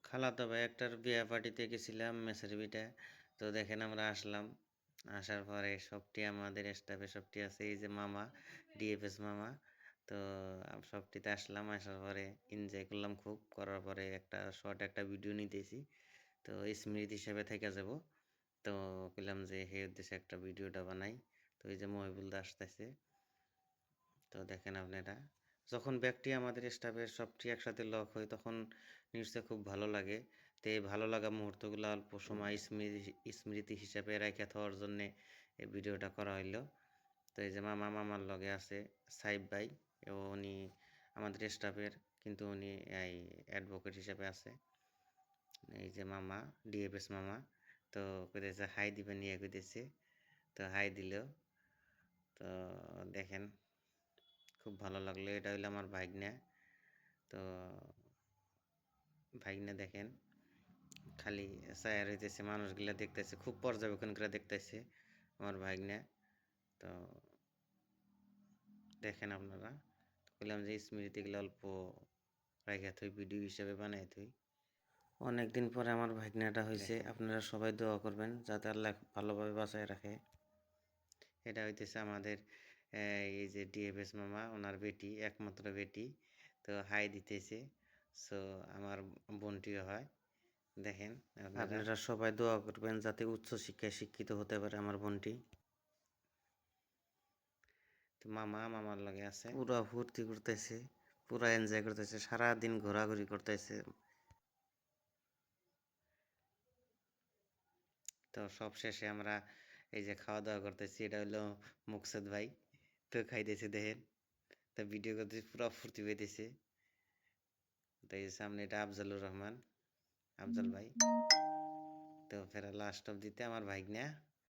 খালাতো ভাই একটার বিয়া পার্টিতে গেছিলাম মেসের বিটা। তো দেখেন আমরা আসলাম। আসার পরে সবটি আমাদের স্টাফে সবটি আছে। এই যে মামা, ডিএফএস মামা। তো সবটিতে আসলাম। আসার পরে এনজয় করলাম খুব। করার পরে একটা শর্ট একটা ভিডিও নিতেছি। তো স্মৃতি হিসেবে থেকে যাব। তো কইলাম যে সেই উদ্দেশ্যে একটা ভিডিওটা বানাই। তো এই যে মহিবুল দা আসতেছে। তো দেখেন আপনারা যখন ব্যক্তি আমাদের স্টাফের সবটি একসাথে লক হয় তখন নিশ্চয় খুব ভালো লাগে। তো এই ভালো লাগা মুহূর্তগুলো অল্প সময় স্মৃতি হিসাবে রেখে থাকার জন্যে এই ভিডিওটা করা হইলো। তো এই যে মামার লগে আছে সাইব ভাই, উনি আমাদের স্টাফের, কিন্তু উনি এই অ্যাডভোকেট হিসেবে আছে। এই যে মামা, ডিএফএস মামা। তো কইতেছে হাই দিবেন নিয়ে কইতেছে। তো হাই দিল। তো দেখেন খুব ভালো লাগলো। এটা হইলো আমার ভাগ্নে। তো ভাগ্নে দেখেন খালি চায়া রইতেছে, মানুষগুলা দেখতেছে, খুব পর্যবেক্ষণ করে দেখতেছে আমার ভাগ্নে। তো দেখেন আপনারা, বললাম যে স্মৃতিগুলো অল্প রাইখা থই, ভিডিও হিসেবে বানাই থই। অনেকদিন পরে আমার ভাগ্নেটা হয়েছে, আপনারা সবাই দোয়া করবেন যাতে আল্লাহ ভালোভাবে বাঁচায় রাখে। এটা হইতেছে আমাদের এই যে ডিএফএস মামা, ওনার বেটি, একমাত্র বেটি। তো হাই দিতেছে। সো আমার বোনটিও হয়। দেখেন আপনারা সবাই দোয়া করবেন যাতে উচ্চ শিক্ষায় শিক্ষিত হতে পারে আমার বোনটি। তো মামার লগে আছে, পুরা ফুর্তি করতেছে, পুরা এনজয় করতেছে, সারাদিন ঘোরাঘুরি করতেছে। তো সব শেষে আমরা এই যে খাওয়া দাওয়া করতেছি, এটা হলো মুকসেদ ভাই। তো খাইতেছে দেখেন, তো ভিডিও করতেছি, পুরা ফুর্তি পাইতেছে। তো এই সামনে এটা আফজালুর রহমান, আফজাল ভাই। তো ফের লাস্ট অব দিতে আমার ভাইগনা